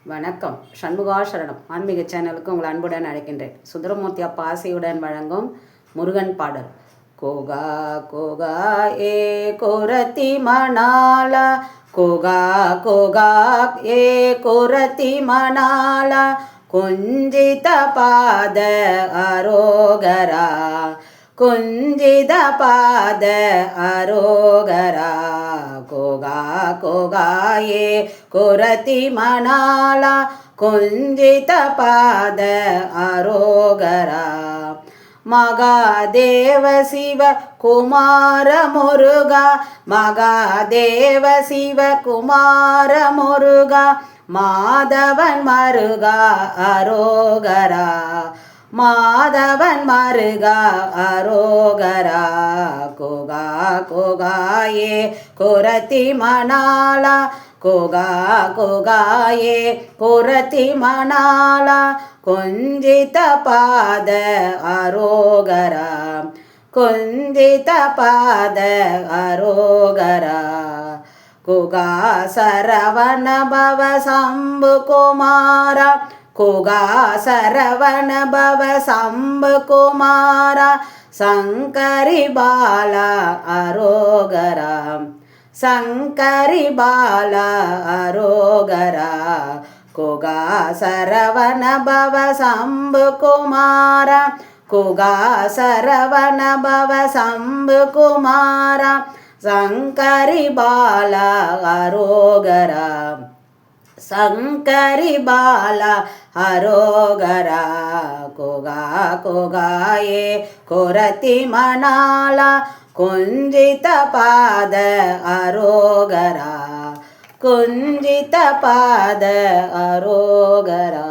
வணக்கம். சண்முகா சரணம் ஆன்மீக சேனலுக்கு உங்கள் அன்புடன் அழைக்கின்றேன். சுந்தரமூர்த்தி அப்பா ஆசையுடன் வழங்கும் முருகன் பாடல். கோகா கோகா ஏ கோரத்தி மணாலா, கோகா கோகா ஏ கோரத்தி மணாலா, குஞ்சித பாத அரோகரா, குஞ்சித பாத அரோகரா. கோகா கோகா ஏ கோரத்தி மணாலா, குஞ்சித பாத அரோகரா. மகாதேவ சிவ குமார முருகா, மகாதேவ சிவ குமார முருகா, மாதவன் மருகா அரோகரா, மாதவன் மருகா அரோகரா. கோகா கோகா ஏ கோரத்தி மணாலா, கோகா கோகா ஏ கோரத்தி மணாலா, குஞ்சித பாத அரோகரா, குஞ்சித பாத அரோகரா. குகா சரவண பவ சம்பு குமாரா, குகா சரவண பவ சம்பு குமாரா, சங்கரி பாலா அரோகரா, சங்கரி பாலா அரோகரா. குகா சரவண பவ சம்பு குமாரா, குகா சரவண பவ சம்பு குமாரா, சங்கரி பாலா அரோகரா, சங்கரி பாலா அரோகரா. கோகா கோகா ஏ கோரத்தி மணாலா, குஞ்சித பாத அரோகரா, குஞ்சித பாத அரோகரா.